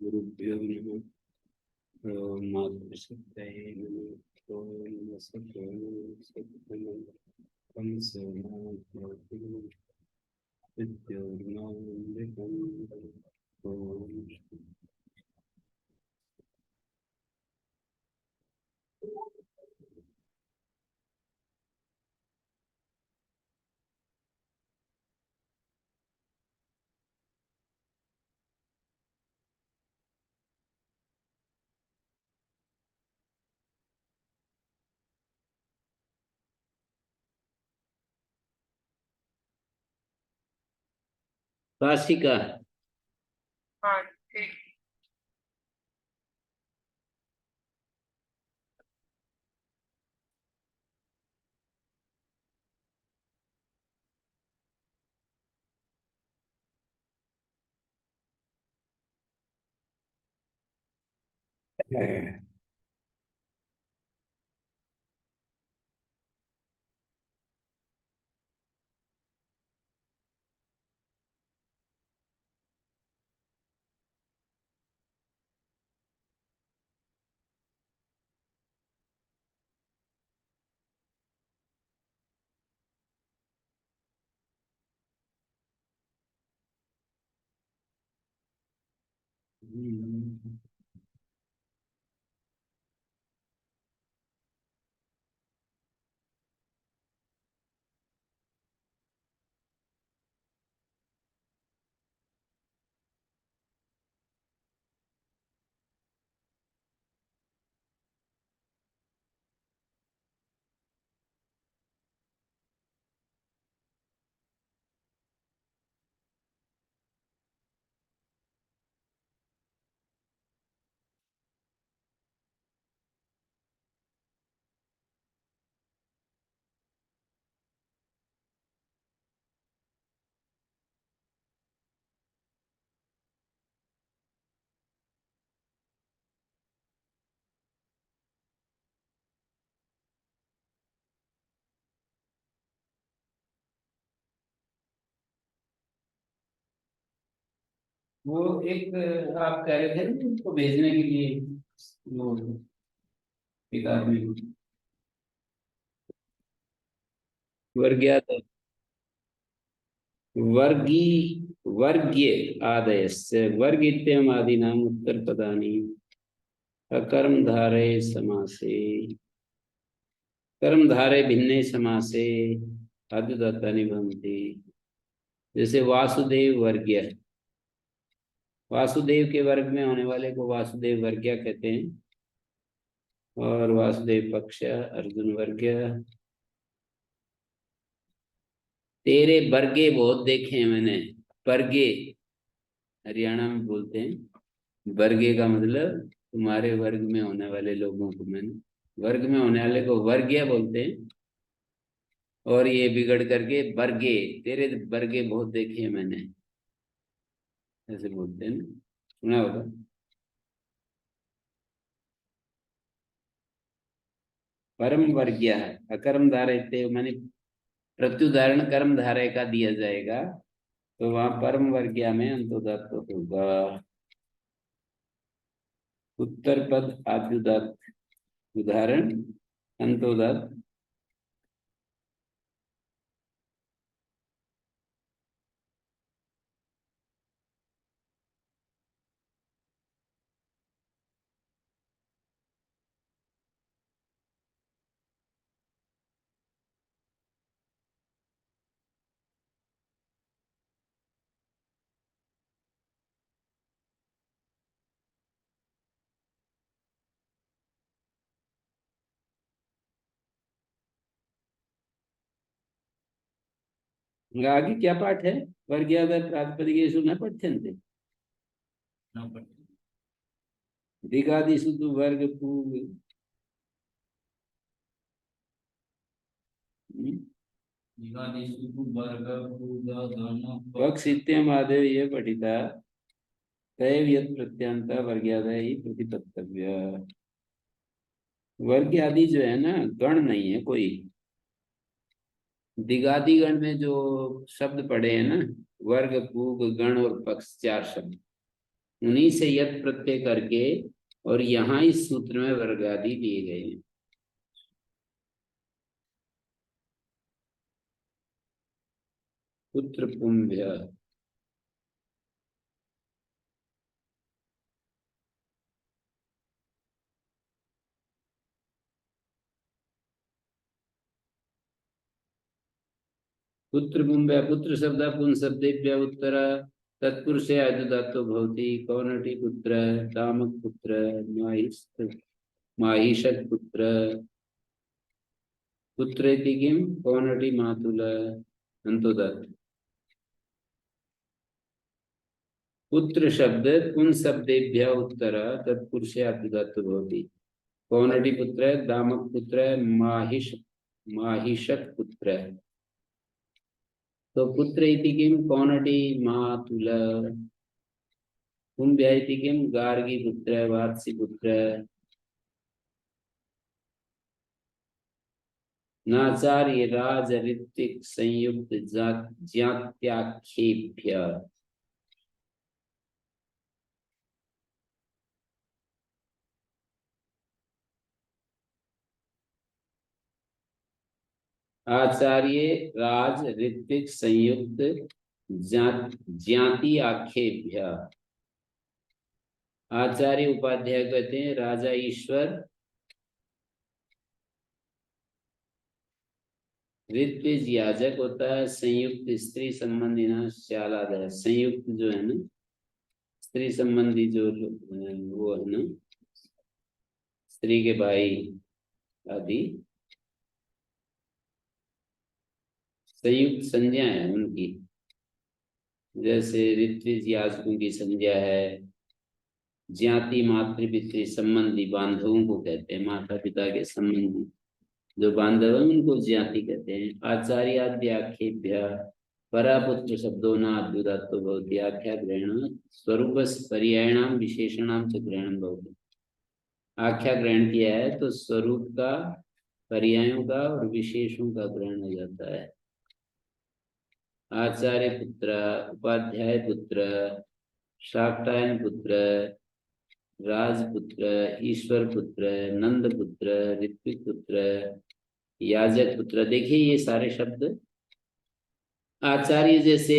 गुरुभ्यो नमः। मातृशक्तये नमः। ओम सद्गुरुनाथं सोमात्मनं विद्योर्मामृतं। ओम काशिका। हाँ ठीक। वो एक आप कह रहे थे ना उसको भेजने के लिए, वो एक आदमी वर्ग्यात वर्गी वर्ग्ये आदयस्य वर्ग इत्यम आदीनाम उत्तरपदानि अकर्मधारये समासे कर्मधारय भिन्ने समासे अद्युदात्तानि भवन्ति। जैसे वासुदेव वर्ग्य, वासुदेव के वर्ग में होने वाले को वासुदेव वर्ग्य कहते हैं, और वासुदेव पक्ष अर्जुन वर्ग्य। तेरे बर्गे बहुत देखे हैं मैंने, बर्गे हरियाणा में बोलते हैं। बर्गे का मतलब तुम्हारे वर्ग में होने वाले लोगों को मैंने, वर्ग में होने वाले को वर्गीय बोलते हैं। और ये बिगड़ करके बर्गे, तेरे बर्गे बहुत देखे हैं मैंने, ऐसे बोलते हैं ना, सुना होगा। परम वर्गीय है अकर्म धारय, माने प्रत्युदाहरण कर्म धारय का दिया जाएगा, तो वहां परम वर्गीय में अंतोदात होगा। उत्तर पद आद्युदात, उदाहरण अंतोदात। आगे क्या पाठ है? वर्गीयादर प्रातिपदिकेषु न पठ्यन्ते, दिगादिषु तु वर्ग पूर्व। पक्ष इत्यम आदेव ये पठिता तैव यत् प्रत्यांत वर्गीयादय ही प्रतिपत्तव्य। वर्ग आदि जो है ना, गण नहीं है कोई। दिगादि गण में जो शब्द पड़े हैं ना, वर्ग पूग गण और पक्ष, चार शब्द, उन्हीं से यत प्रत्यय करके और यहाँ इस सूत्र में वर्गादि दिए गए हैं। पुत्र पुंभ्य, पुत्र पुंभ्य, पुत्र शब्द पुन शब्देभ्य उत्तर तत्पुरुषे आयुधातो भवति। कौनटी पुत्र, दामक पुत्र, माहिषक पुत्र, पुत्रेति किम कौनटी मातुल अंतोदत्। पुत्र शब्द पुन शब्देभ्य उत्तर तत्पुरुषे आयुधातो भवति। कौनटी पुत्र, दामक पुत्र, माहिषक पुत्र। तो पुत्र इति किम कौनटी मातुल, कुंभ्य इति किम गार्गी पुत्र, वात्सी पुत्र। नाचार्य राज ऋत्विक संयुक्त ज्ञात्याख्येभ्य। आचार्य राज ऋत्विक संयुक्त ज्ञाति आख्येभ्य। आचार्य उपाध्याय कहते हैं राजा ईश्वर, ऋत्विज याजक होता है, संयुक्त स्त्री संबंधी ना श्यालादय, संयुक्त जो है ना स्त्री संबंधी जो वो है ना स्त्री के भाई आदि संयुक्त संज्ञा है उनकी। जैसे ऋत्विज याजकों की संज्ञा है, ज्ञाति मातृ पितृ संबंधी बांधवों को कहते हैं, माता पिता के संबंधी जो बांधव है उनको ज्ञाति कहते हैं। आचार्याद्याख्येभ्य परापुत्र शब्दों न अद्युदात्तो भवति। आख्या ग्रहण स्वरूप पर्यायणाम विशेषणाम च ग्रहण भवति। आख्या ग्रहण किया है तो स्वरूप का, पर्यायों का और विशेषों का ग्रहण हो जाता है। आचार्य पुत्र, उपाध्याय पुत्र, शाक्टायन पुत्र, राजपुत्र, ईश्वर पुत्र, नंद पुत्र, ऋत्विक पुत्र, याजक पुत्र। देखिए ये सारे शब्द आचार्य जैसे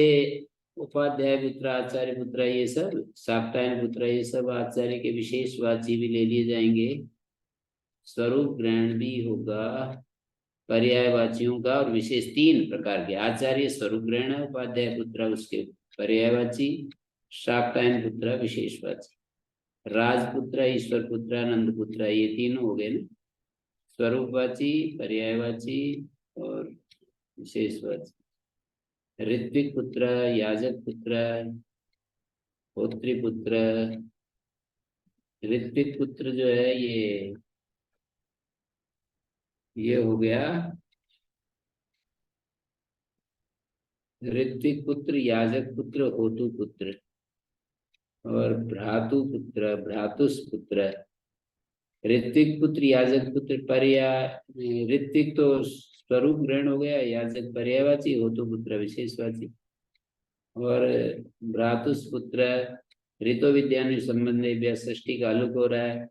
उपाध्याय पुत्र, आचार्य पुत्र, ये सब शाक्टायन पुत्र, ये सब आचार्य के विशेषवाची भी ले लिए जाएंगे। स्वरूप ग्रहण भी होगा पर्यायवाचियों का और विशेष तीन प्रकार के। आचार्य स्वरूप ग्रहण है, उपाध्याय पुत्र उसके पर्यायवाची, शाक्टायन पुत्र विशेषवाची, राजपुत्र, ईश्वर पुत्र, नंद पुत्र, ये तीनों हो गए ना, स्वरूपवाची, पर्यायवाची और विशेषवाची। ऋत्विक पुत्र, याजक पुत्र, होत्री पुत्र। ऋत्विक पुत्र जो है ये हो गया ऋत्विक पुत्र, याजक पुत्र, होतु पुत्र और भ्रातु पुत्र, भ्रातुस पुत्र। ऋत्विक पुत्र, याजक पुत्र, पर्याय। ऋत्विक तो स्वरूप ग्रहण हो गया, याजक पर्यायवाची, होतु पुत्र विशेषवाची और भ्रातुस पुत्र ऋतो विद्यानु संबंधी षष्ठी का आलोक हो रहा है।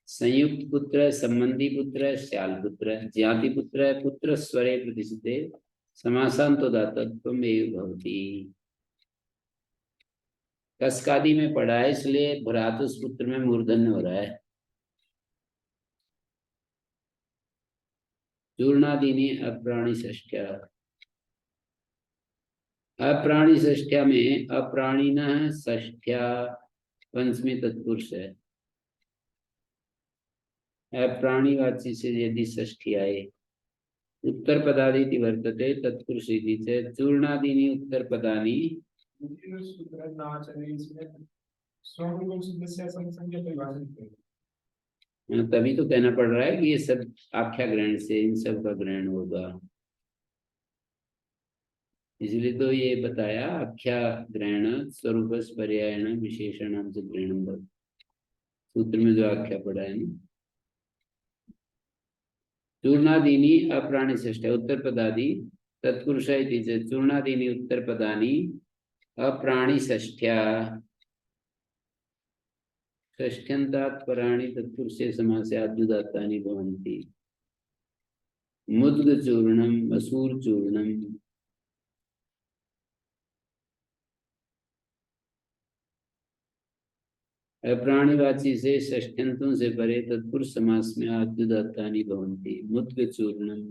संयुक्त पुत्र, संबंधी पुत्र, श्याल पुत्र, ज्ञाति पुत्र, पुत्र स्वरे प्रतिष्ठिते समासांतो दातत्वमेव भवति। कसकादी में पढ़ा है इसलिए भ्रातुस पुत्र में मूर्धन्य हो रहा है। चूर्णादीनी अप्राणी षष्ठ्या। अप्राणी षष्ठ्या में अप्राणीन षष्ठ्या पंचमी तत्पुरुष है। अप्राणीवाची से यदि षष्ठी आए उत्तर पदादि वर्तते तत्पुरुष चूर्णादीनी उत्तर पदानी। तभी तो कहना पड़ रहा है कि ये सब आख्या ग्रहण से इन सब का ग्रहण होगा, इसलिए तो ये बताया आख्या ग्रहण स्वरूप पर्यायण विशेषण से ग्रहण सूत्र में जो आख्या पढ़ा है ना। चूर्णादीनी अप्राणी षष्ठ उत्तर पदादि तत्पुरुष चूर्णादीनी उत्तर पदानी अप्राणी षष्ठ्या षष्ठ्यन्तात् पराणि तत्पुरुषे समासे आद्युदात्तानि भवन्ति। मुद्गचूर्णम मसूर चूर्णम। अप्राणिवाची से षष्ठ्यंतों से परे तत्पुरुष समास में आद्युदात्तानि भवन्ति। मुद्गचूर्णम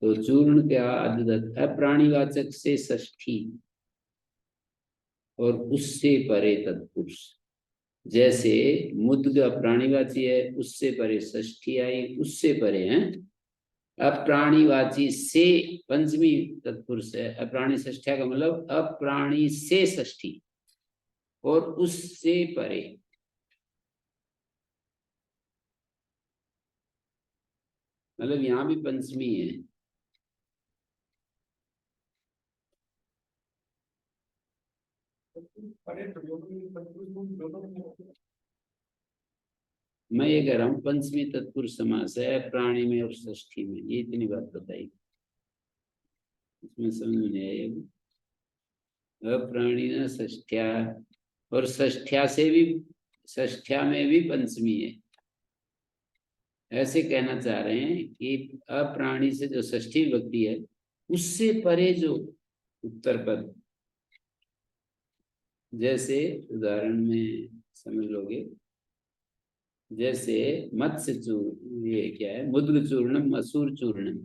तो चूर्ण क्या आद्युदात्त अप्राणिवाचक से षष्ठी और उससे परे तत्पुरुष। जैसे मुद्ग प्राणीवाची है, उससे परे षष्ठी आई, उससे परे है। अप्राणीवाची से पंचमी तत्पुरुष है। अप्राणी षष्ठ्या का मतलब अप्राणी से षष्ठी और उससे परे। मतलब यहां भी पंचमी है। मैं ये कह रहा हूं पंचमी तत्पुरुष समास है प्राणी में और षष्ठी में। ये इतनी बात बताई, इसमें समझ में नहीं आएगी। अप्राणी न षष्ठ्या और षष्ठ्या से भी, षष्ठ्या में भी पंचमी है। ऐसे कहना चाह रहे हैं कि अप्राणी से जो षष्ठी विभक्ति है उससे परे जो उत्तर पद, जैसे उदाहरण में समझ लोगे, जैसे मत्स्य चूर्ण, ये क्या है, मुद्ग चूर्णम मसूर चूर्णम।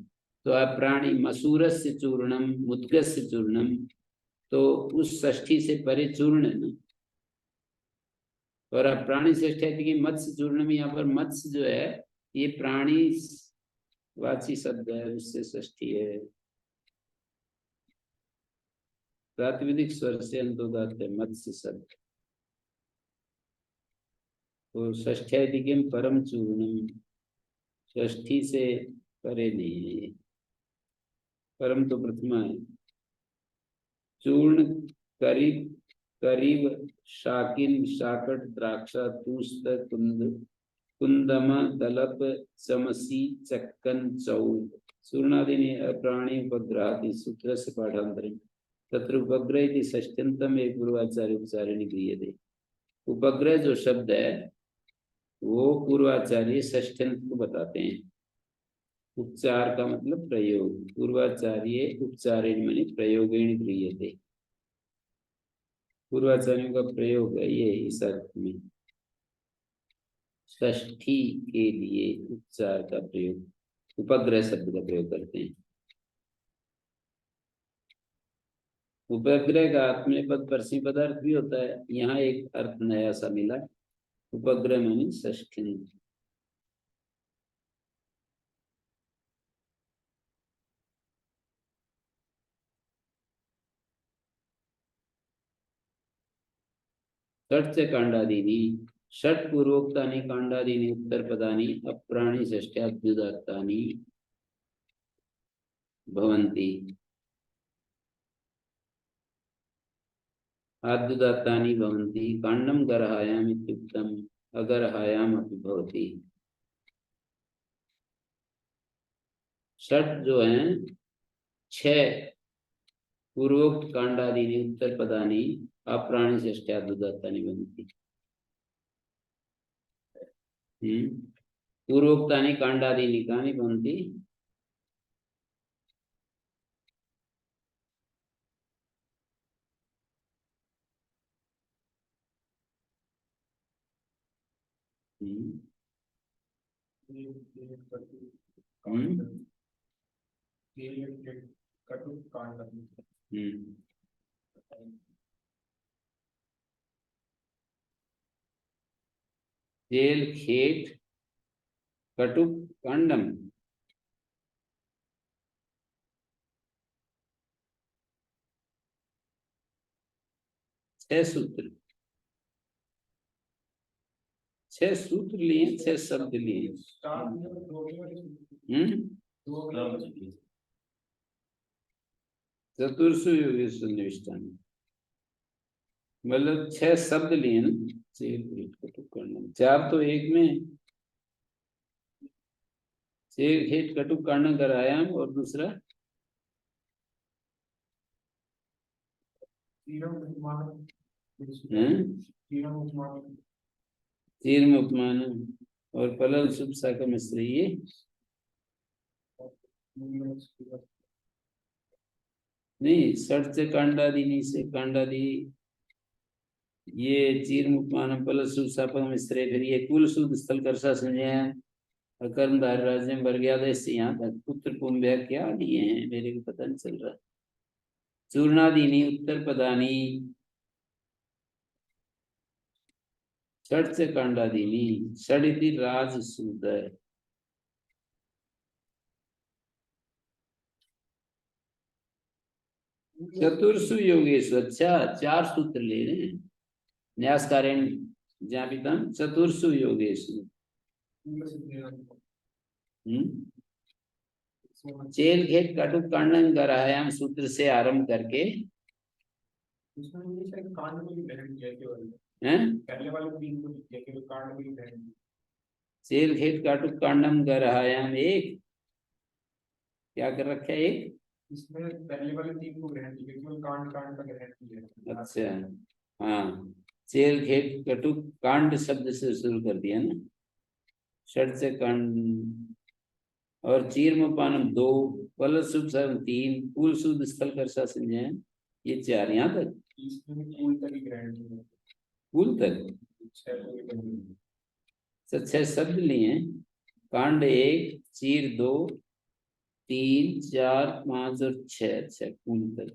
तो अप्राणी मसूरस्य चूर्णम मुद्गस्य चूर्णम, तो उस षष्ठी से परे चूर्ण है ना। और अप्राणी षष्ठी है कि मत्स्य चूर्णम, यहाँ पर मत्स्य जो है ये प्राणी वाची शब्द है, उससे षष्ठी है। प्रातिपदिक स्वर से अंतोदात है मत्स्य शब्द। तो षष्ठ्याधिकम परम चूर्णम, षष्ठी से परे नहीं है ये, परम तो प्रथमा है। चूर्ण करीब करीब शाकिन शाकट द्राक्षा तूस्त कुंद कुंदम दलप चमसी चक्कन चौल चूर्णादीनि अप्राणी उपग्रहादि सूत्र से पाठांतरम तत्र उपग्रह इति षष्ठ्यंतम एक पूर्वाचार्य उपचारिणी क्रियते। उपग्रह जो शब्द है वो पूर्वाचार्य षष्ठ्यंत को बताते हैं। उपचार का मतलब प्रयोग, पूर्वाचार्य उपचारिणी माने प्रयोगेण क्रियते। पूर्वाचार्यों का प्रयोग है ये इस अर्थ में, षष्ठी के लिए उपचार का प्रयोग, उपग्रह शब्द का प्रयोग करते हैं। उपग्रह का आत्मनेपद परसी पदार्थ भी होता है, यहाँ एक अर्थ नया सा मिला, उपग्रह मानी षष्ठी। षट से कांडादीनि, षट पूर्वोक्तानि कांडादीनि उत्तरपदानि अप्राणि षष्ट्याभ्युदात्तानि भवन्ति। आद्युदात्तानि भवन्ति कांडम गर्हायाम इत्युक्तम अगर्हायाम अपि भवति। षट जो है छह पूर्वोक्त कांडादीनि उत्तरपदानि अप्राणि षष्ट्याभ्युदात्तानि भवन्ति। पूर्वोक्तानि कांडादीनि कानि भवन्ति? जेल खेट कटुक कांडम। छह सूत्र, छह सूत्र लिए, छह शब्द लिए। चतुर्सु योगेषु निविष्टानि, मतलब छह शब्द लिए ना। चार तो एक में, शेर खेत कटुक कांडम करायाम और दूसरा चीर्म उपमानम और पलल शुभ साकम स्त्री, ये नहीं, षट से कांडादि, नी से कांडादि, ये चीर्म उपमानम पलल शुभ साकम स्त्री, फिर ये कुल शुद्ध स्थल कर्षा संज्ञा कर्मधार राज्य वर्ग्यादेश से यहाँ तक पुत्र पुंभ्या क्या दिए हैं मेरे को पता नहीं चल रहा। चूर्णादीनी उत्तर पदानी, षट से कांडादीनी, षडिति राज सुदय, चतुर्सु योगेश, अच्छा 4 सूत्र ले रहे हैं न्यास कारण ज्ञापितम चतुर्सु योगेश। चेल खेत कटुक कांडन करायाम सूत्र से आरंभ करके चेल खेत काटुक कांडम करायाम, एक क्या कर रखा है, एक इसमें पहले वाले 3 को ग्रहण किया, केवल कांड कांड का ग्रहण किया। अच्छा हाँ, चेल खेत कटुक कांड शब्द से शुरू कर दिया ना, षट से कांड, और चीर्मपानम 2, पल शुभ 3, कुल शुद्ध स्थल कर्षा संज्ञा, ये 4 यहाँ तक। इसमें कुल तक ही ग्रहण किया, कुल तक 6 शब्द लिए, कांड 1, चीर 2, 3, 4, 5 और 6, अच्छा कुल तक।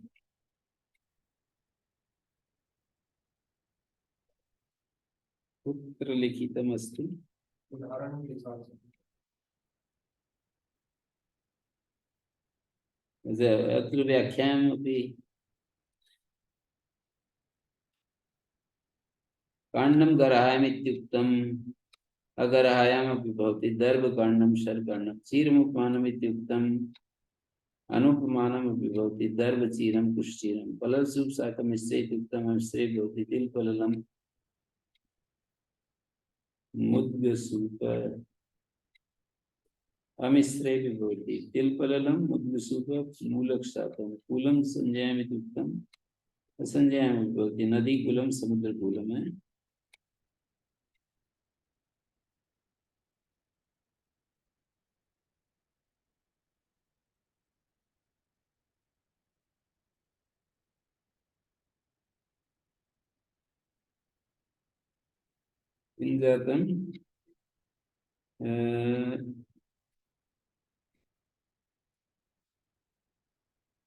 पुत्र लिखितम अस्तु, उदाहरण के हिसाब से अत्र व्याख्याम अपि कांडम गरायाम इत्युक्तम, अगरायाम अपि भवति दर्भ कांडम शरकांडम, चीरमुपमानम इत्युक्तम अनुपमानम अपि भवति दर्भ चीरम कुश्चीरम, पलल शुभ साकम मिश्रे इत्युक्तम मिश्रे भवति तिल पललम मुद्ग सूप अमिश्रे भी भवति तिल पललम मुद्ग सूप मूलक शाकम, कूलम संज्ञायाम इत्युक्तम असंज्ञायाम भवति नदी कूलम समुद्र कूलम है। इंद्रतम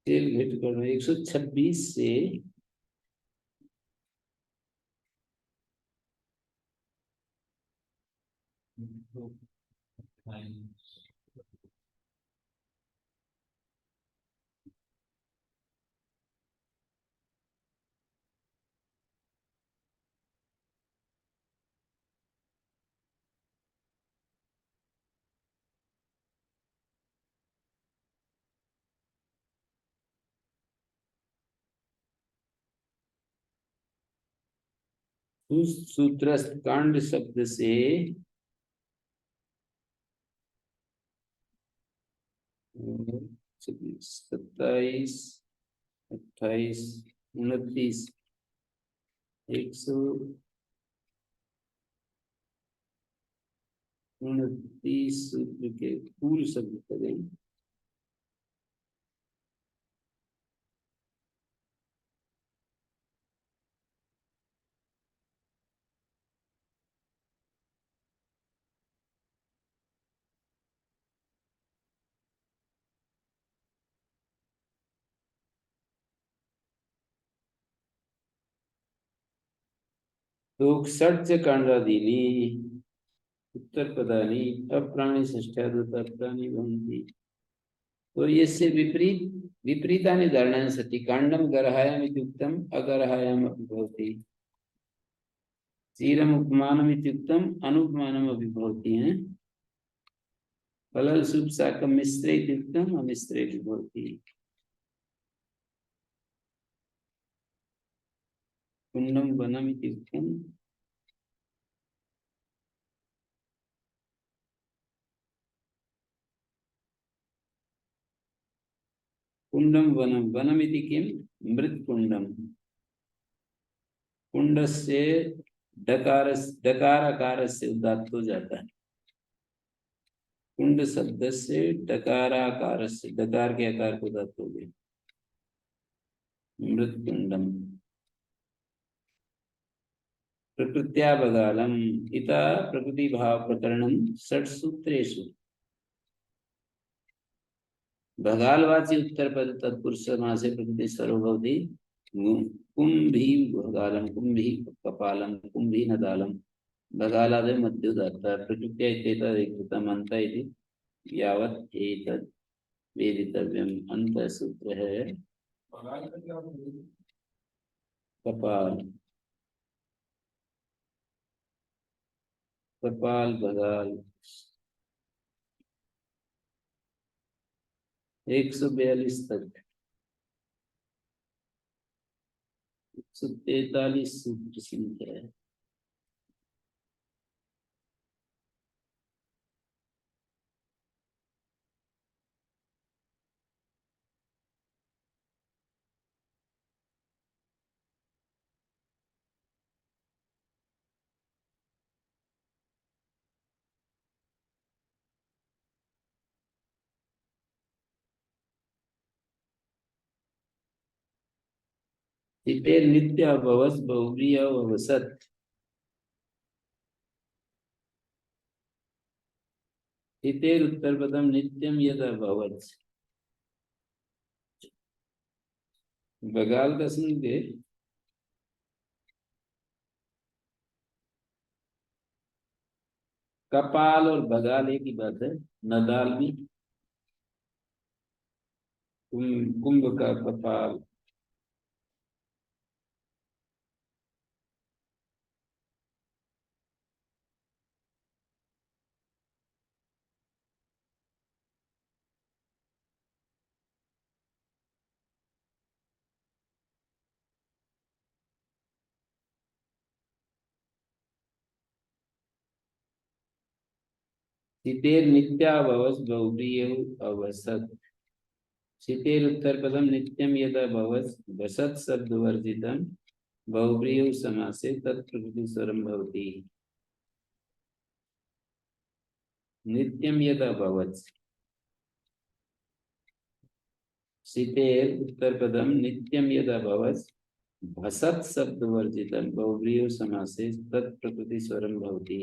तेल घट कर 126 से सूत्रस्थ कांड शब्द से 27, 28, 29, 129 सूत्र के कुल शब्द करें। तो षट कांडादीनी उत्तर पदानी अप्राणी षष्ठादि भवन्ति, तो इससे विपरीत विपरीतानि धारणानि सति कांडम गर्हायाम इत्युक्तम अगर्हायाम अपि भवति, चीरम उपमानम इत्युक्तम अनुपमानम अपि भवति हैं, फलल शुभ साकम मिश्रे इत्युक्तम अमिश्रे अपि भवति, कुंडम वनम इत्युक्तम कुंडम वनम, वनम इति किम मृत कुंडम, कुंडस्य डकार आकार से उदात्त हो जाता है। कुंड शब्द से डकाराकार से, डकार के आकार को उदात्त हो गया। मृत्कुंडम। प्रकृत्या बगालम इता प्रकृति भाव प्रकरणम षट सूत्रेषु। भगालवाची उत्तर पद तत्पुरुष समास से प्रकृति सर्वभवति। कुंभी भगालम कुंभी कपालम कुंभी नदालम भगालादे मध्योदात्त प्रकृत्या इत्येतद् एककृतम् अन्त इति यावत् एतद् वेदितव्यम्। अंत सूत्र है बगाल का क्या होता है? कपाल, कपाल बगाल। 142 तक 143 सूत्र संख्या है। इते नित्य अभवस् बहुव्रीहि अवसत्। इते उत्तर पदम नित्यम यद अभवत्। बगाल का सुन के कपाल और बगाल एक ही बात है। नदाल भी कुंभ का कपाल। सितेर नित्याभवस् बहुव्रीहि अवसत्। सितेर उत्तर पदम नित्यम यदा भवस् वसत् शब्द वर्जितम बहुव्रीहि समासे तत्प्रकृति स्वरम भवति। नित्यम यदा भवत्। सितेर उत्तर पदम नित्यम यदा भवस् भसत् शब्द वर्जितम बहुव्रीहि समासे तत्प्रकृति स्वरम भवति।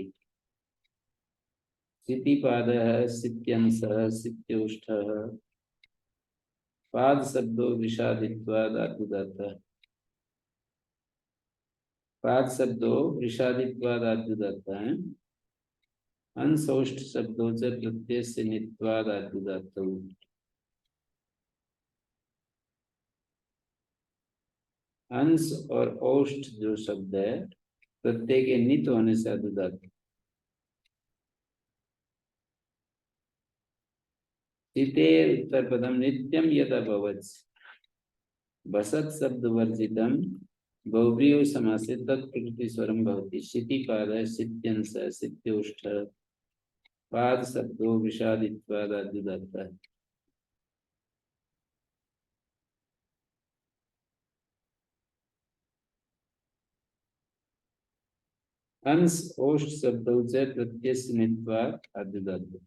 सितिपादः सित्यंसः सित्योष्ठः पाद शब्दों विषादित्वाद आद्युदात्तः। पाद शब्दों विषादित्वाद आद्युदात्तः है। अंशोष्ठ शब्दों से प्रत्यय से नित्वाद आद्युदात्तः। अंश और औष्ठ जो शब्द है प्रत्यय के नित होने से आद्युदात्त। सितेर उत्तर पदम नित्यम यदा भवत् वसत् शब्द वर्जितम बहुव्रीहि समासे तत्प्रकृति स्वरम भवति। सितिपादः सित्यंसः सित्योष्ठः पाद शब्दों विषादित्वाद आद्युदात्तः। अंश ओष्ठ शब्दों से प्रत्यय से नित्वाद आद्युदात्तः।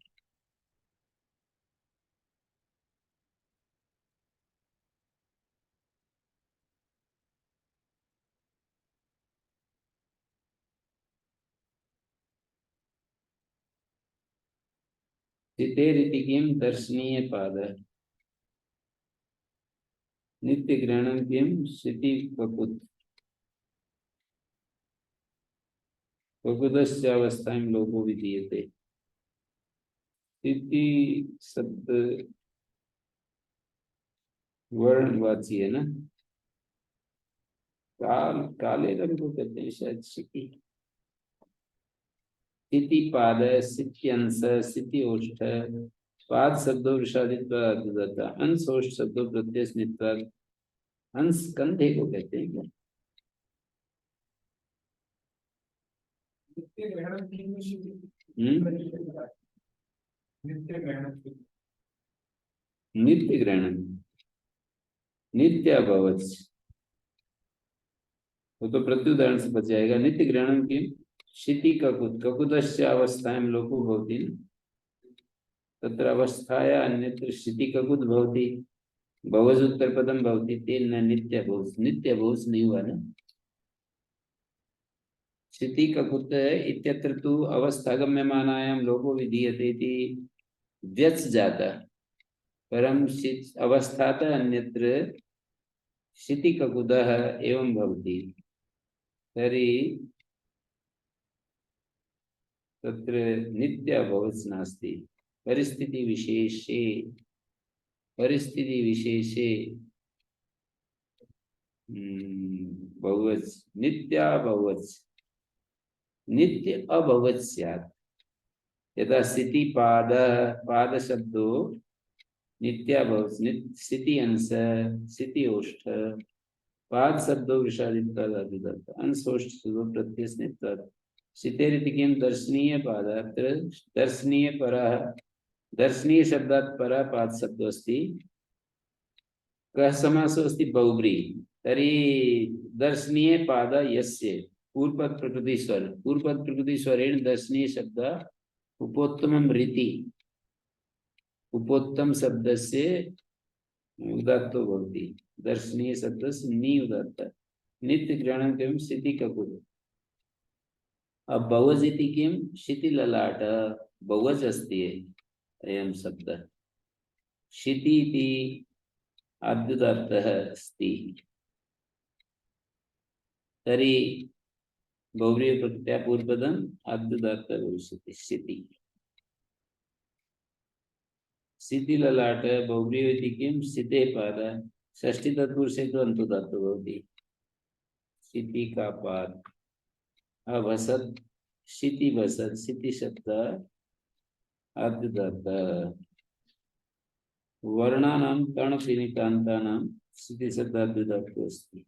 सितेरिति किम दर्शनीय पादः। नित्य ग्रहणम किम सिति ककुत। ककुतस्य अवस्था में लोगों विधीयते। स्थिति शब्द वर्णवाची है ना। काले रंग को कहते हैं शायद स्थिति। स्थिति पाद सित्यंश स्थिति ओष्ठ पाद शब्दों विषादित्वाद अंश ओष्ठ शब्दों प्रत्यय नित्वाद। अंश कंधे को कहते हैं क्या? नित्य ग्रहण तीन में नित्य ग्रहण नित्य ग्रहण नित्य अभवत् वो तो प्रत्युदाहरण से बच जाएगा। नित्य ग्रहणम की क्षिति ककुत ककुतस्य अवस्थायां लोको भवति तत्र अवस्थाया अन्यत्र क्षिति ककुत भवति भवज उत्तर पदम भवति तेन न नित्य भवज। नित्य भवज नहीं हुआ ना। क्षिति ककुत इत्यत्र तु अवस्थागम्यमानायां लोको विधीयते इति व्यच जाता परम अवस्थात अन्यत्र क्षिति ककुतः एवं भवति तर्हि तत्र नित्य भवज नास्ति। परिस्थिति विशेषे बहुवच नित्य बहुवच नित्य अभवत स्यात्। यथा स्थिति पाद शब्दो नित्य भवत स्थिति अंश स्थिति ओष्ठ पाद शब्दो विषादित्वादिदत्त अंशोष्ठ शब्दो प्रत्यस्नित्वात् स्थितेरिति किं दर्शनीय पादात्र दर्शनीय परः दर्शनीय शब्दात् परः पाद शब्दो अस्ति कः समासो अस्ति बहुब्रीहि तर्हि दर्शनीय पाद यस्य पूर्वपद प्रकृति स्वर पूर्वपद प्रकृति स्वरेण दर्शनीय शब्द उपोत्तमं रीति उपोत्तम शब्द से उदात्तो भवति दर्शनीय शब्द से नि उदात्त नित्य ग्रहणं किं स्थिति ककुत। अब बहुवज इति किं क्षिति ललाट बहुवज अस्ति अयं शब्द क्षिति इति अद्युदात्तः अस्ति तर्हि बहुव्रीहि प्रकृत्या पूर्वपदम् अद्युदात्तः भविष्यति स्थिति स्थिति ललाट बहुव्रीहि इति किं स्थिते पाद षष्ठी तत्पुरुषे तो अन्तोदात्तो भवति स्थिति का पाद अभसत क्षिति भसत स्थिति शब्द अद्युदात्तः वर्णानां कर्णफिनिकान्तानां स्थिति शब्द अद्युदात्तो अस्ति।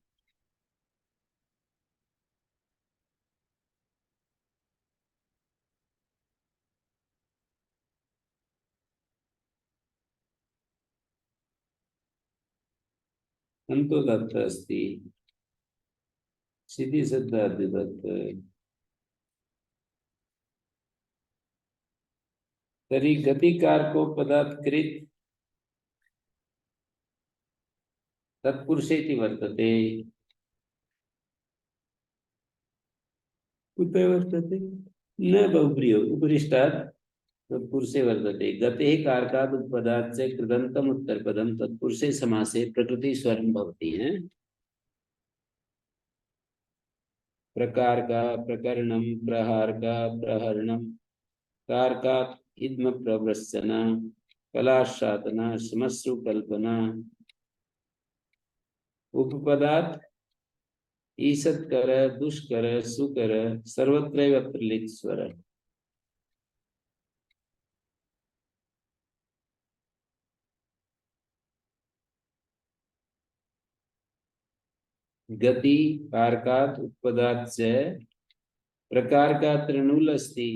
अन्तोदात्त अस्ति स्थिति शब्द अद्युदात्त तर्हि गतिकारको पदात्कृत तत्पुरुषे इति वर्तते कुत्र वर्तते न बहुब्रीहि उपरिष्टात् तत्पुरुषे वर्तते गते कारकात् उत्पदात् से कृदन्तम् उत्तरपदं तत्पुरुषे समासे प्रकृति स्वरं भवति है प्रकार का प्रकरणम प्रहार का प्रहरणम कारकात् इद्म प्रवृश्चना कलाशातना श्मश्रु कल्पना उपपदात् ईषत्कर दुष्कर सुकर सर्वत्रैव प्रलित स्वर गति कारकात् उत्पदात् च प्रकार का त्रिनूल अस्ति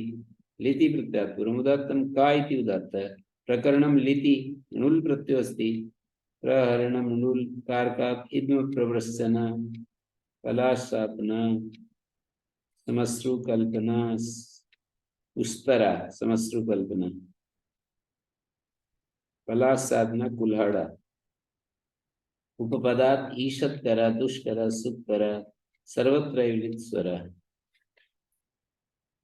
लिति प्रत्यात् पूर्वम् उदात्तं का इति उदात्तः प्रकरणं लिति णुल् प्रत्ययो अस्ति प्रहरणं णुल् कारकात् इद्म प्रवृश्चना कलाशापना समश्रु कल्पना उस्तरा समश्रु कल्पना कला साधना कुल्हाड़ा उपपदात् ईषत्कर दुष्कर सुकर सर्वत्र विलित स्वर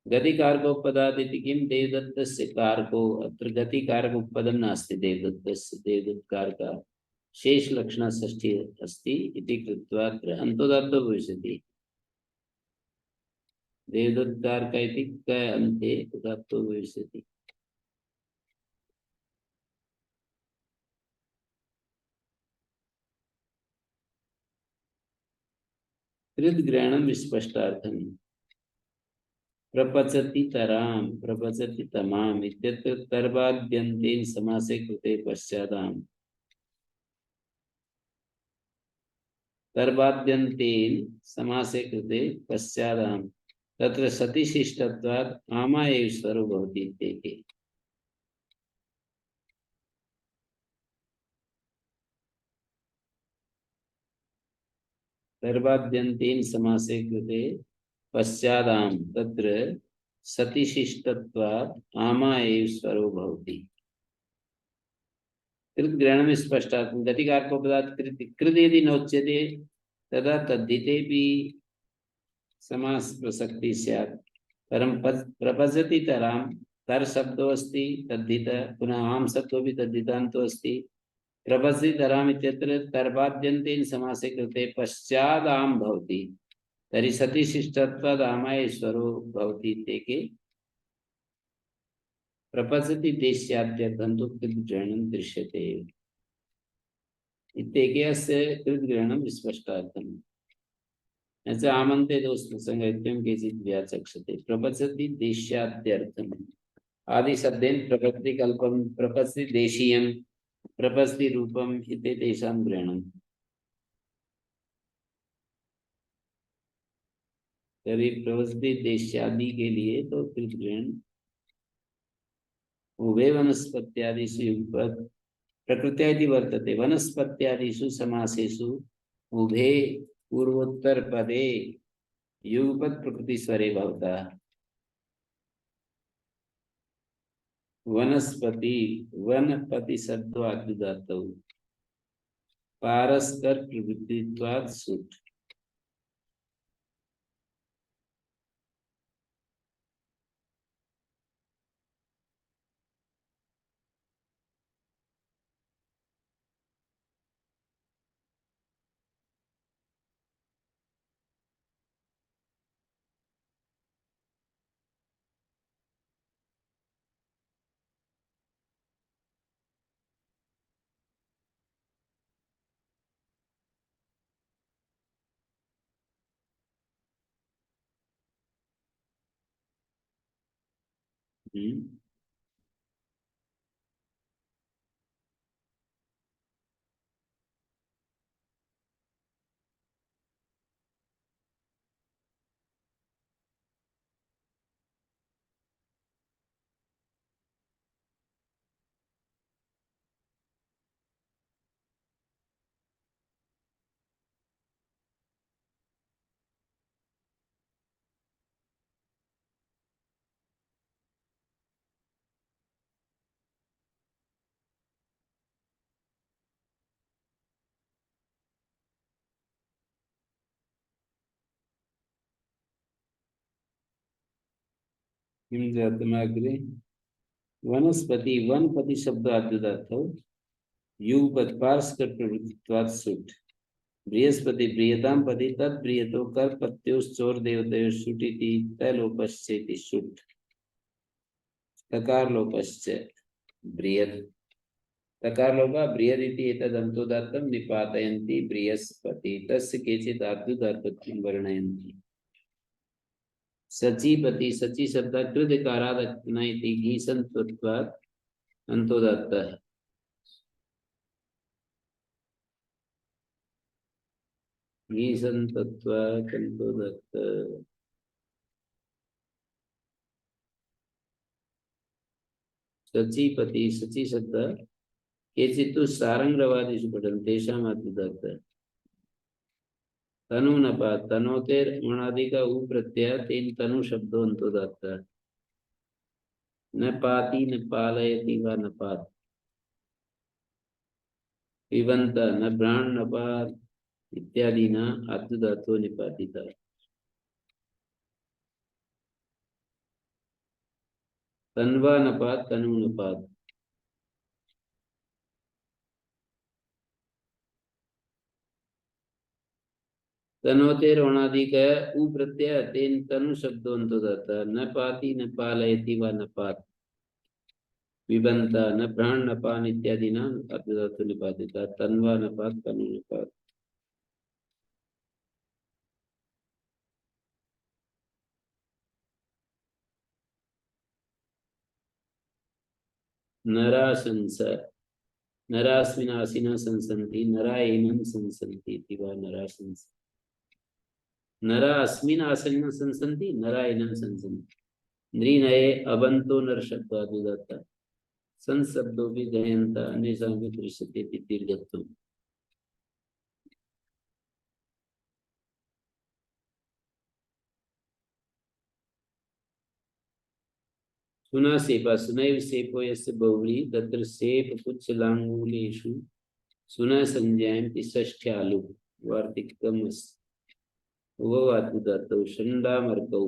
गतिकारक उपपदात् इति किं देवदत्तस्य कारको अत्र गतिकारक उपपदं नास्ति देवदत्तस्य देवदत्तकारक शेषलक्षणा षष्ठी अस्ति इति कृत्वा अत्र अन्तोदात्तो भविष्यति देवदत्तकारक इति क अन्ते उदात्तो भविष्यति कृद्ग्रहणं विस्पष्टार्थम् प्रपचति तराम प्रपचति तमाम इत्यत्र तर्वाद्यन्तेन समासे कृते पश्चादाम तर्वाद्यन्तेन समासे कृते पश्चादाम तत्र सतिशिष्टत्वात् आमा एव स्वरो भवति इत्येके तर्वाद्यन्तेन समासे कृते पश्चादाम तत्र सतिशिष्टत्वात् आमा एव स्वरो भवति। कृत ग्रहण में स्पष्टात् गतिकार को पदार्थ कृत यदि नोच्यते तदा तद्धिते भी समास प्रसक्ति स्यात्। परम प्रपद्यति तराम तर शब्दो अस्ति तद्धित पुनः आम शब्दो भी तद्धितान्तो अस्ति। प्रपद्यति तराम इत्यत्र तर्वाद्यन्तेन समासे कृते पश्चादाम भवति तर्हि सति शिष्टत्वाद् आमाय स्वरो भवति इत्येके प्रपद्यति देश्याद्यर्थं तु कृतग्रहणं दृश्यते। इत्येकस्य कृतग्रहणं स्पष्टार्थम्। ऐसे आमन्ते दोषप्रसंगत्वं केचित् व्याचक्षते। प्रपद्यति देश्याद्यर्थम् आदि शब्देन प्रपत्ति कल्पम प्रपत्ति देशीयम प्रपत्ति रूपम इति तेषां ग्रहणम्। तर्हि प्रपत्ति देश्यादि के लिए तो कृतग्रहण उभे वनस्पत्यादिषु युगपत् प्रकृत्या इति वर्तते। वनस्पत्यादिषु समासेषु उभे पूर्वोत्तर पदे युगपत् प्रकृति स्वरे भवता। वनस्पति वनपति शब्दाद्युदातौ पारस्कर प्रवृत्तित्वात् सुट। किं जातमग्रे वनस्पति वनपति शब्दाद्युदातौ युगपत् पारस्कर प्रवृत्तित्वात् सुट। बृहस्पति बृहतां पति तत् बृहतो कर पत्योश्चोर देवतयो शुटिति तलोपश्चेति शुट। तकार लोपश्च बृहत् तकार लोपा बृहत् इति एतदन्तोदात्तं निपातयन्ति बृहस्पति तस्य केचित् आद्युदात्तत्वं वर्णयन्ति। सचीपति सची शब्द कृतकारादत्न इति घीसंत्वत्वात् अन्तोदात्तः। घीसंत्वत्वात् अन्तोदात्तः। सचीपति सची शब्द केचित् तु सारंगवादिषु पठन्ति तेषाम् आद्युदात्तः। तनु नपात तनोतेर अणादि का उ प्रत्यय तेन तनु शब्दों अन्तोदात्तः। न पाति न पालयति वा न पात। पिबन्त न भ्राण न पात इत्यादि न आद्युदात्तो निपातिता। तन्वा न पात तनु न पात। तनोतेर अणादि का उ प्रत्यय तेन तनु शब्दों अन्तोदात्तः। न पाति न पालयति वा न पात। पिबन्त न भ्राण न पान इत्यादि न आद्युदात्तो निपातिता। तन्वा न पात तनु न पात। नराशंस नरास्मिनासिना संसन्ति नरा एनं संसन्ति इति वा नराशंस। नरा अस्मिन् आसन्न संसन्ति नरा एनं संसन्ति। नृनये अबन्तो नर शब्दाद्युदात्तः। सन् शब्दो भी गयन्त अन्येषां भी दृश्यते इति दीर्घत्वम्। सुना सेपा सुनैव सेपो यस्य बहुव्री तत्र सेप पुच्छलाङ्गूलेषु सुना संजयन्ति षष्ठ्यालु वार्तिकम् उपवातुदातौ षण्डामर्कौ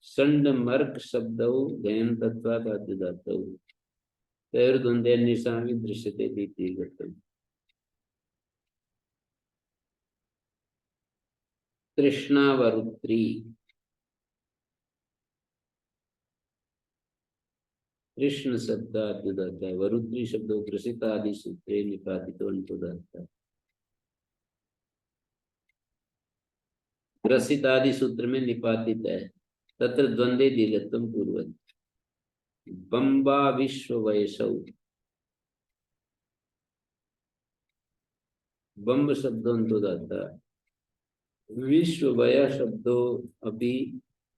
षण्डमर्क शब्दौ गयन्तत्वादातुदातौ तयोर्द्वन्द्वैर्निशामि दृश्यते दीप्तिगतम् तृष्णावरुत्री कृष्ण शब्द अद्भुत है वरुद्री शब्द कृषित आदि सूत्रे निपातितो अनुदाता ग्रसित आदि सूत्र में निपातित है तत्र द्वंद्वे दीर्घत्वम पूर्वत बंबा विश्व वयसौ बंब शब्दों अनुदाता विश्व वय शब्दों अभी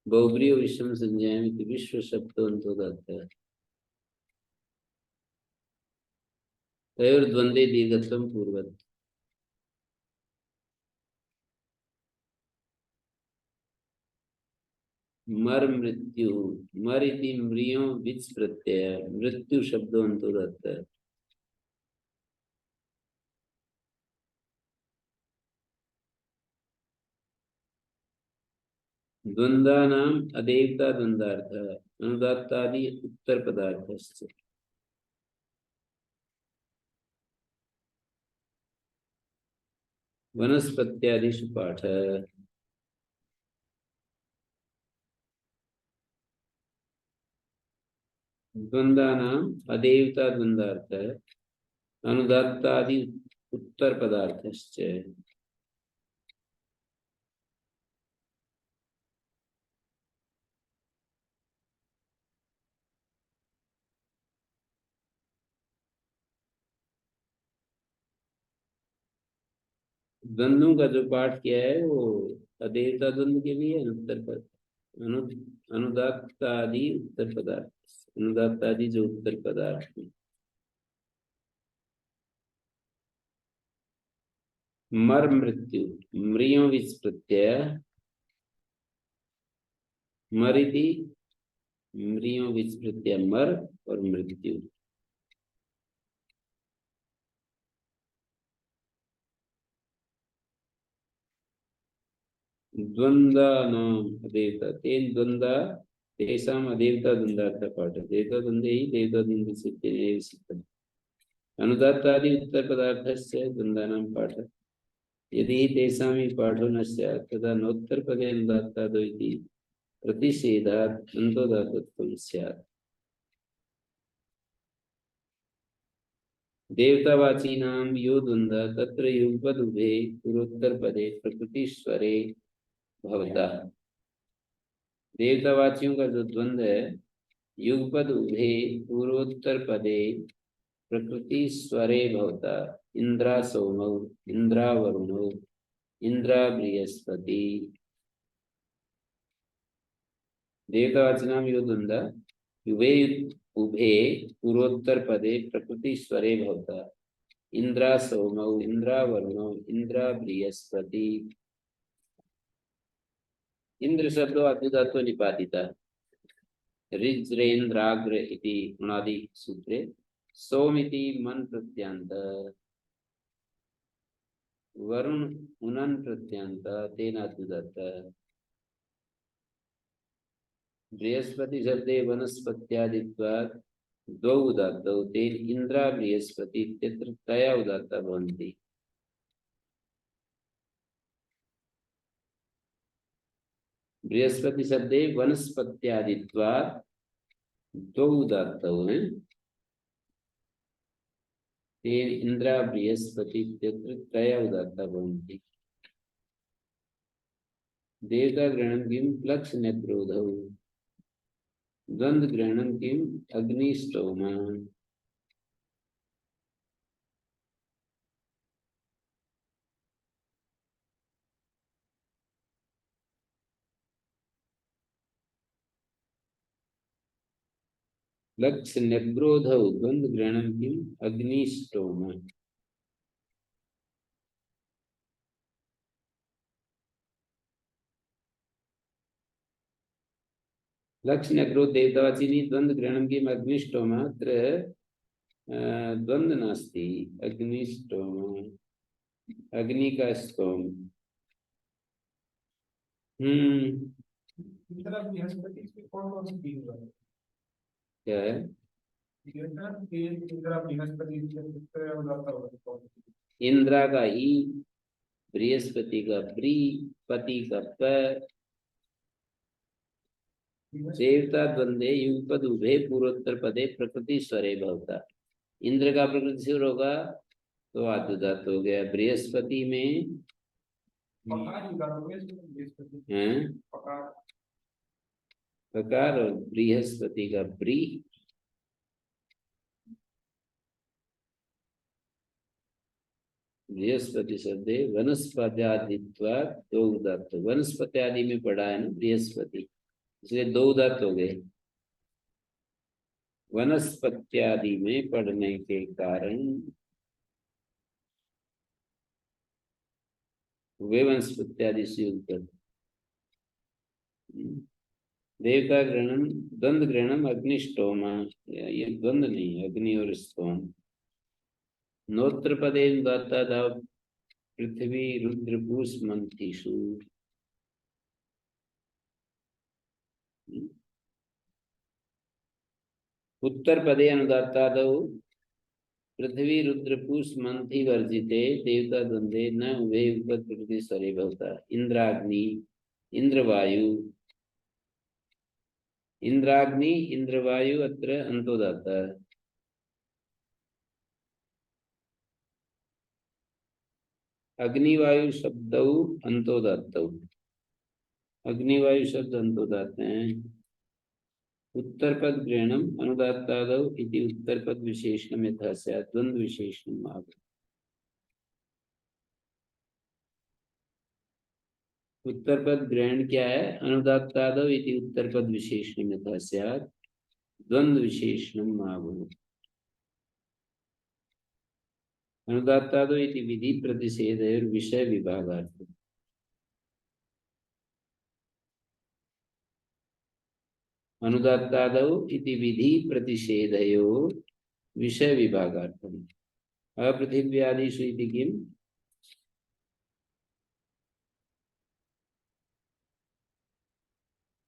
बहुब्रीय विषम संज्ञामिति विश्व शब्दों अनुदाता तयोर्द्वंद्वे दीर्घत्वम पूर्वत मर मृत्यु मर इति म्रियो विच प्रत्यय मृत्यु शब्दों अनुदाता द्वंद्वानाम अदेवता द्वंद्वार्थ अनुदात्तादि उत्तर पदार्थस्य वनस्पत्यादिषु पाठ द्वंद्वानाम अदेवता द्वंद्वार्थ अनुदात्तादि उत्तर पदार्थस्य द्वंद्वों का जो पाठ किया है वो अदेवता द्वंद्व के भी है उत्तर पद अनु अनुदात्तादि उत्तर पदार्थ अनुदात्तादि जो उत्तर पदार्थ है। मर मृत्यु म्रियो विच प्रत्यय मरिति म्रियो विच प्रत्यय मर और मृत्यु द्वंद्वानाम अदेवता तेन द्वंद्वा तेषाम अदेवता द्वंद्वार्थ पाठ देवता द्वंद्वे ही देवता द्वंद्व सिद्धेन सिद्धम् अनुदात्तादि उत्तर पदार्थस्य द्वंद्वानां पाठ यदि तेषां हि पाठो न स्यात् तदा नोत्तरपदे अनुदात्तादौ इति प्रतिषेधात् अन्तोदात्तत्वं स्यात् देवतावाचीनां यो द्वन्द्वः तत्र युगपदुभे पूर्वोत्तरपदे प्रकृतिस्वरे भवता देवतावाचियों का जो द्वंद्व है युगपद उभे पूर्वोत्तर पदे प्रकृति स्वरे भवता इंद्रा सोमौ इंद्रा वरुणौ इंद्रा बृहस्पति देवतावाचिनां यो द्वन्द्वः युवे उभे पूर्वोत्तर पदे प्रकृति स्वरे भवता इंद्रा सोमौ इंद्रा वरुणौ इंद्रा बृहस्पति इंद्र शब्दो अद्भुतत्व निपातिता ऋज्रेन्द्राग्र इति उणादि सूत्रे सोमिति मन प्रत्यांत वरुण उनन प्रत्यांत तेन अद्भुतत्व बृहस्पति शब्दे वनस्पत्यादित्वात् द्वौ उदात्तौ तेन इंद्रा बृहस्पति इत्यत्र त्रया उदात्ता भवन्ति बृहस्पति शब्दे वनस्पत्यादित्वात् द्वौ उदात्तौ हैं तेन इंद्रा बृहस्पति इत्यत्र त्रया उदात्ता भवन्ति देवता ग्रहणं किं प्लक्ष नेत्रोधौ द्वंद्व ग्रहणं किं अग्निष्टोम लक्ष्य निग्रोधौ द्वंद्व ग्रहणं किं अग्निष्टोम लक्षण क्रोध देवतावाचिनी द्वंद्व ग्रहणम की अग्निष्टोम अत्र द्वंद्व नास्ति। अग्निष्टोम, अग्नि का स्तोम। इंद्र बृहस्पति इसमें कौन कौन सी तीन हुआ है? क्या है? इंद्र बृहस्पति इससे उदाहरण होगा कौन सी? इंद्रा का ई, बृहस्पति का ब्री, पति का प, देवता द्वंद्वे युगपद उभे पूर्वोत्तर पदे प्रकृति स्वरे भवता। इंद्र का प्रकृति स्वर होगा तो आद्युदात हो गया। बृहस्पति में पकार युगा हो गया इसमें बृहस्पति हैं पकार। प्रकार, और बृहस्पति का ब्री, बृहस्पति शब्द वनस्पत्यादित्वा दो उदात्त। वनस्पति आदि में पढ़ा है ना बृहस्पति, इसलिए दो उदात्त हो गए। वनस्पत्यादि में पढ़ने के कारण वे वनस्पत्यादि से उत्तर। देवता ग्रहणम, द्वंद्व ग्रहणम अग्निष्टोम, ये द्वंद्व नहीं, अग्नि और स्तोम। नोत्र पदे उदात्ता था पृथ्वी रुद्र भूस मंथीषु। उत्तर पदे अनुदात्तादौ पृथ्वी रुद्र पूष मंथी वर्जिते देवता द्वंद्वे न उभे उपद प्रकृति स्वरे भवता। इंद्राग्नि, इंद्रवायु, इंद्राग्नि इंद्रवायु अत्र अंतोदाता। अग्निवायु शब्दौ अंतोदातौ, अग्निवायु शब्द अंतोदात हैं। उत्तर पद ग्रहणम अनुदात्तादौ इति उत्तर पद विशेषणम यथा स्यात् द्वंद्व विशेषणम आगम। उत्तर पद ग्रहण क्या है? अनुदात्तादौ इति उत्तर पद विशेषणम यथा स्यात् द्वंद्व विशेषणम आगम। अनुदात्तादौ इति विधि प्रतिषेधयोर विषय विभागार्थम। अनुदात्तादौ इति विधि प्रतिषेधयोर विषय विभागार्थम। अपृथिव्यादिषु इति किम्?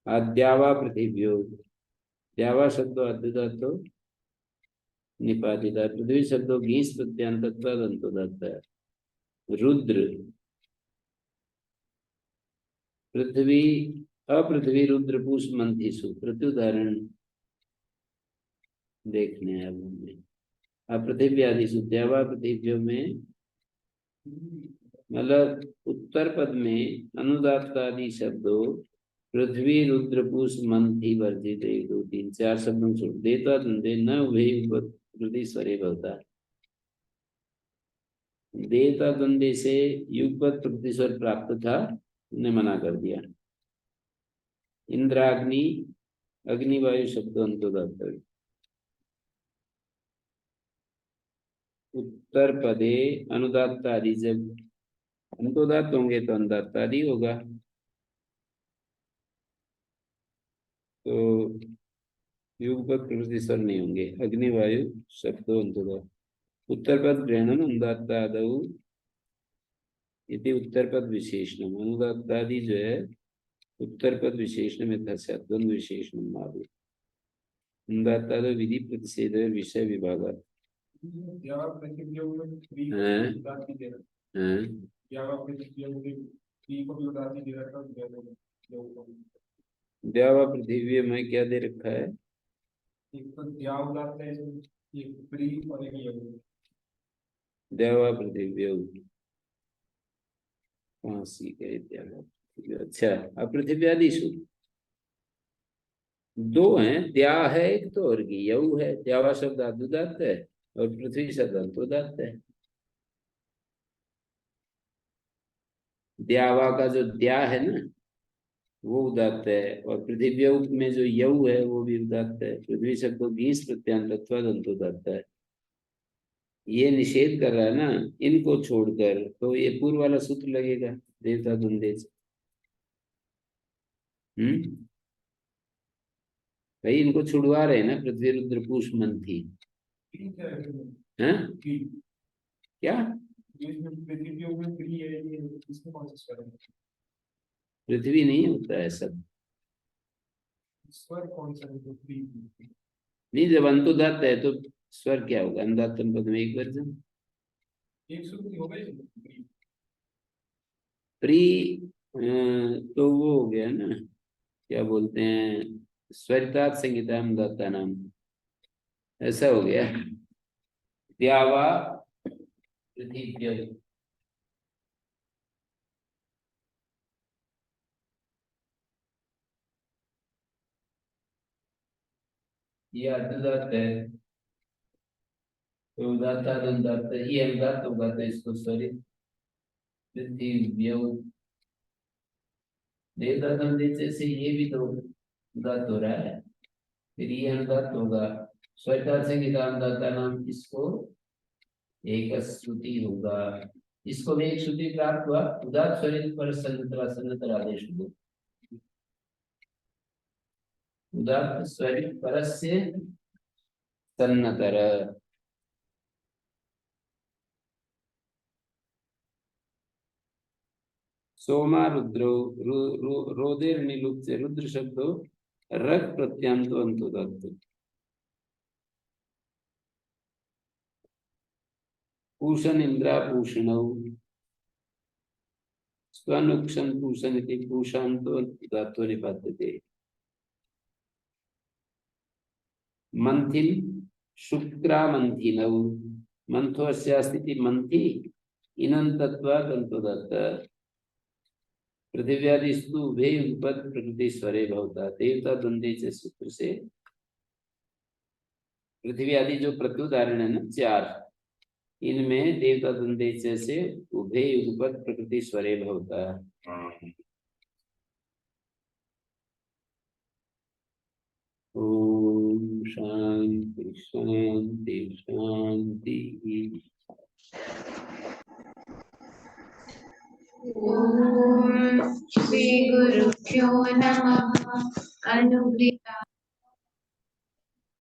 अद्यावा पृथिव्यो, द्यावा शब्दो अद्युदातो निपातिता। पृथ्वी शब्दों घीस प्रत्यांतत्वाद अंतोदात है। रुद्र, पृथ्वी, अपृथ्वी रुद्र पूष मंथीसु, पृथ्वी उदाहरण देखने हैं अब हमें। अपृथिवी आदिशु, द्यावा पृथिव्यों में, मतलब उत्तर पद में अनुदात आदि शब्दों पृथ्वी रुद्र पूष मंथी वर्जित, 1 2 3 4 शब्दों से देता धंधे न वे प्रकृति स्वरे भवता। देवता द्वंद्व से युगपत प्रकृति स्वर प्राप्त था, उन्हें मना कर दिया। इंद्राग्नि, अग्निवायु शब्द अंतोदात। उत्तर पदे अनुदात आदि, जब अंतोदात होंगे तो अनुदात आदि होगा, तो युगपत प्रकृति स्वर नहीं होंगे। अग्निवायु शब्द अंतोदात। उत्तर पद ग्रहणम अनुदात्तादौ इति उत्तर पद विशेषणम। अनुदात्तादि जो है उत्तर पद विशेषण में था द्वंद्व विशेषणम माभू। अनुदात्तादौ विधि प्रतिषेध विषय विभाग। द्यावा पृथिव्यों में स्त्री को हैं? उदासी दे रखा हैं? है। द्यावा पृथिव्यों में स्त्री को भी उदासी दे रखा है। द्यावा पृथ्वी में क्या दे रखा है? एक तो द्या उदात है, एक प्री और एक यऊ। द्यावा पृथ्वी कहाँ सी गए द्यावा? अच्छा, अब पृथ्वी आदिशु दो हैं, द्या है एक तो, और यऊ है। द्यावा शब्द आदुदात है और पृथ्वी शब्द अंतोदात है। द्यावा का जो द्या है ना वो उदात्त है, और पृथ्वी में जो यऊ है वो भी उदात्त है। पृथ्वी शब्द घीस प्रत्यांतत्वाद अंतोदात्त है। ये निषेध कर रहा है ना, इनको छोड़कर, तो ये पूर्व वाला सूत्र लगेगा देवता द्वंद्व। भाई इनको छुड़वा रहे हैं ना, पृथ्वी रुद्र पूष मंथी। ठीक है। हैं ठीक। क्या? जो इसमें पृथ्वी योग में फ्री है, ये इसमें कौन सा स्वर है? पृथ्वी नहीं होता है सब। स्वर कौन सा है जो फ्री? नहीं, जब अंतोदात है तो स्वर क्या होगा? अनुदात्तम पद में एक वर्जन। एक सूत्र हो गए फ्री। प्री तो वो हो गया ना, क्या बोलते हैं, स्वरितात संहिता अनुदात्ता नाम, ऐसा हो गया। द्यावा पृथ्वी। ये अनुदात है तो उदाता अनुदात, ये अनुदात होगा तो इसको स्वरित पृथ्वी। देवदात अनुदेश से ये भी तो उदात हो रहा है, फिर ये अनुदात होगा। स्वरितात संहिता अनुदात्ता नाम, इसको एक श्रुति होगा। इसको भी एक श्रुति प्राप्त हुआ, उदात स्वरित पर सन्नतरा सन्नतर आदेश दो। उदात स्वरित परस्य सन्नतर। सोमा रुद्रो रोदेर नीलुप से रुद्र शब्दो रग प्रत्यांतो अंतोदत्त। पूषण इंद्रा पूषणौ स्वनुक्षण पूषण इति पूषांतो धातु निपात्यते। मंथिन शुक्रा मंथिनौ मंथोस्यास्ति मंथि इनंतत्वात् अंतोदत्त। पृथिव्यादिस्तु उभे उपद प्रकृति स्वरे भवता। देवता द्वंद्वे से सूत्र से पृथ्वी आदि जो प्रत्युदाहरण है ना चार, इनमें देवता द्वंद्वे से उभे उपद प्रकृति स्वरे भवता। ओम शांति शांति शांति। ओम श्री गुरुभ्यो नमः। अनुग्रह